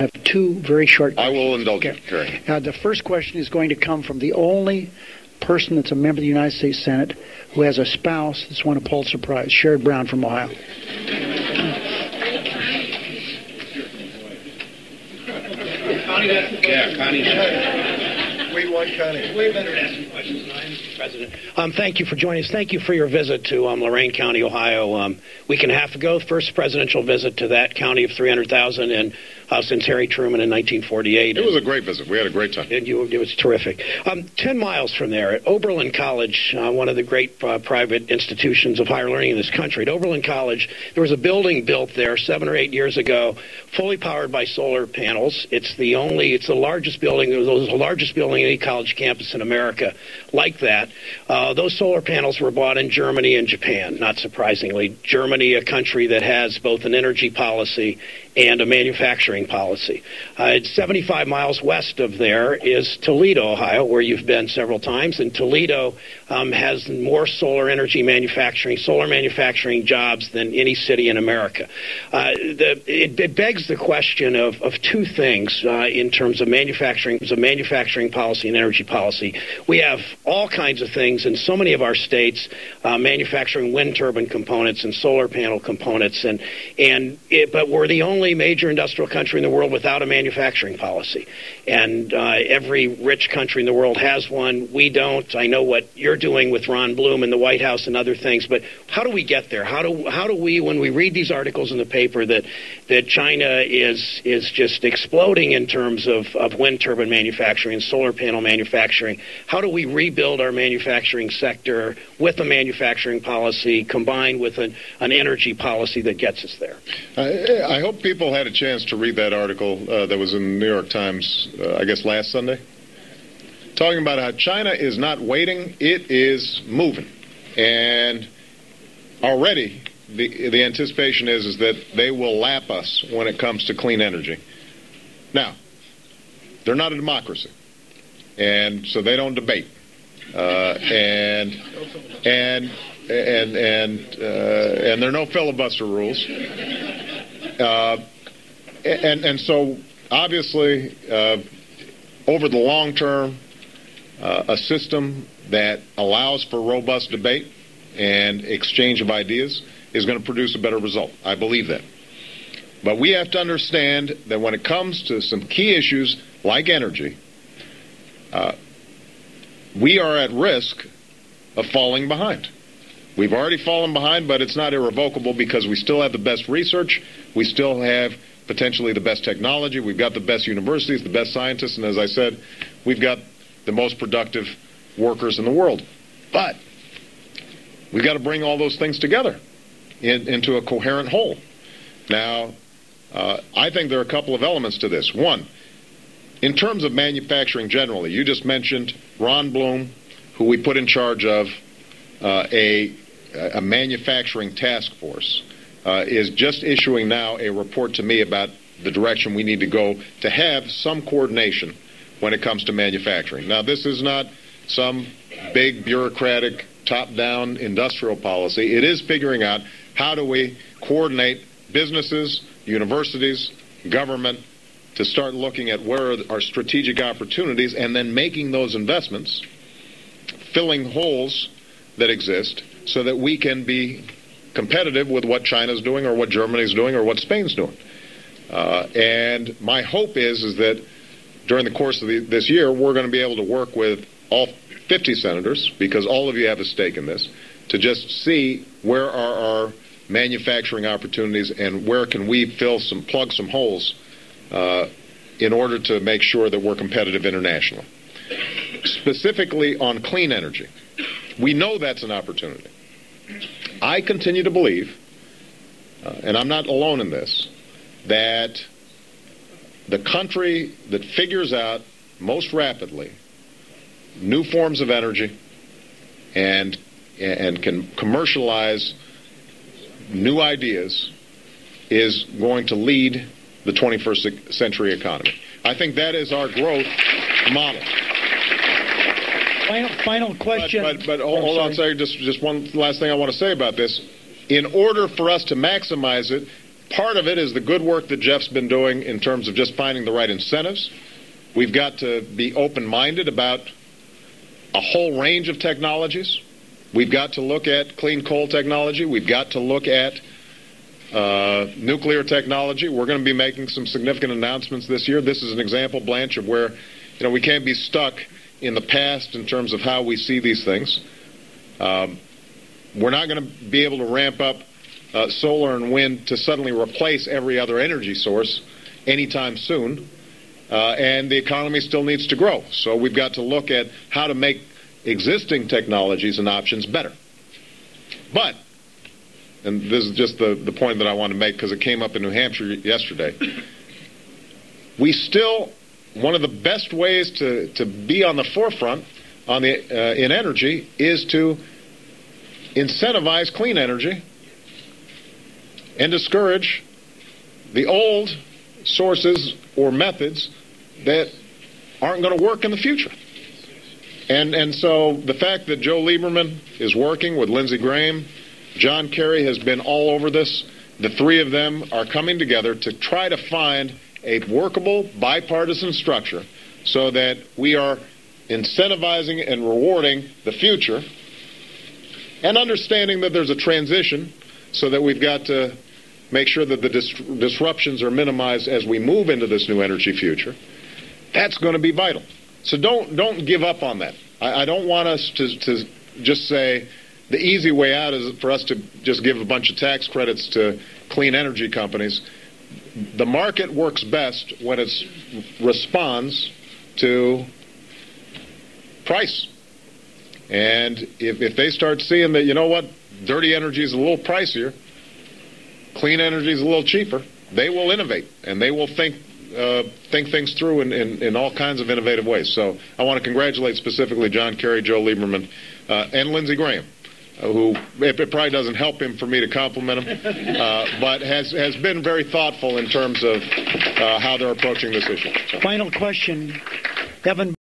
I have two very short questions. I will indulge you, Kerry. The first question is going to come from the only person that's a member of the United States Senate who has a spouse that's won a Pulitzer Prize, Sherrod Brown from Ohio. Connie. We want Connie. Way better at asking questions than I am, Mr. President. Thank you for joining us. Thank you for your visit to Lorain County, Ohio. Week and a half ago, first presidential visit to that county of 300,000 and since Harry Truman in 1948. It was a great visit. We had a great time. It was terrific. 10 miles from there at Oberlin College, one of the great private institutions of higher learning in this country. At Oberlin College, there was a building built there 7 or 8 years ago, fully powered by solar panels. It's the largest building. It was the largest building in any college campus in America like that. Those solar panels were bought in Germany and Japan, not surprisingly. Germany, a country that has both an energy policy and a manufacturing policy. 75 miles west of there is Toledo, Ohio, where you've been several times, and Toledo has more solar manufacturing jobs than any city in America. It begs the question of two things in terms of manufacturing policy and energy policy. We have all kinds of things in so many of our states manufacturing wind turbine components and solar panel components, but we're the only major industrial country in the world without a manufacturing policy. And every rich country in the world has one. We don't. I know what you're doing with Ron Bloom in the White House and other things, but how do we get there? How do we, when we read these articles in the paper that China is just exploding in terms of wind turbine manufacturing and solar panel manufacturing, how do we rebuild our manufacturing sector with a manufacturing policy combined with an energy policy that gets us there? I hope people had a chance to read that article that was in the New York Times, I guess last Sunday, talking about how China is not waiting, it is moving. And already the anticipation is that they will lap us when it comes to clean energy. Now, they're not a democracy, and so they don't debate. And there are no filibuster rules. And so, obviously, over the long term, a system that allows for robust debate and exchange of ideas is going to produce a better result. I believe that. But we have to understand that when it comes to some key issues like energy, we are at risk of falling behind. We've already fallen behind, but it's not irrevocable because we still have the best research. We still have potentially the best technology. We've got the best universities, the best scientists, and as I said, we've got the most productive workers in the world. But we've got to bring all those things together into a coherent whole. Now, I think there are a couple of elements to this. One, in terms of manufacturing generally, you just mentioned Ron Bloom, who we put in charge of a manufacturing task force, is just issuing now a report to me about the direction we need to go to have some coordination when it comes to manufacturing. Now, this is not some big bureaucratic top-down industrial policy. It is figuring out how do we coordinate businesses, universities, government, to start looking at where are strategic opportunities and then making those investments, filling holes that exist so that we can be competitive with what China's doing or what Germany's doing or what Spain's doing. And my hope is that during the course of this year, we're going to be able to work with all 50 senators, because all of you have a stake in this, to just see where are our manufacturing opportunities and where can we plug some holes in order to make sure that we're competitive internationally. Specifically on clean energy, we know that's an opportunity. I continue to believe, and I'm not alone in this, that the country that figures out most rapidly new forms of energy and can commercialize new ideas is going to lead the 21st century economy. I think that is our growth model. Final question. But hold on a second. Just one last thing I want to say about this. In order for us to maximize it, part of it is the good work that Jeff's been doing in terms of just finding the right incentives. We've got to be open-minded about a whole range of technologies. We've got to look at clean coal technology. We've got to look at nuclear technology. We're going to be making some significant announcements this year. This is an example, Blanche, of where we can't be stuck in the past in terms of how we see these things. We're not going to be able to ramp up solar and wind to suddenly replace every other energy source anytime soon. And the economy still needs to grow. So we've got to look at how to make existing technologies and options better. But, and this is just the point that I want to make because it came up in New Hampshire yesterday, we still, one of the best ways to be on the forefront in energy is to incentivize clean energy and discourage the old sources or methods that aren't going to work in the future. And so the fact that Joe Lieberman is working with Lindsey Graham, John Kerry has been all over this. The three of them are coming together to try to find a workable bipartisan structure so that we are incentivizing and rewarding the future and understanding that there's a transition so that we've got to make sure that the disruptions are minimized as we move into this new energy future. That's going to be vital. So don't give up on that. I don't want us to just say the easy way out is for us to just give a bunch of tax credits to clean energy companies. The market works best when it responds to price. And if they start seeing that, you know what, dirty energy is a little pricier, clean energy is a little cheaper, they will innovate and they will think things through in all kinds of innovative ways. So I want to congratulate specifically John Kerry, Joe Lieberman, and Lindsey Graham, who, it probably doesn't help him for me to compliment him, but has been very thoughtful in terms of how they're approaching this issue. So. Final question, Evan.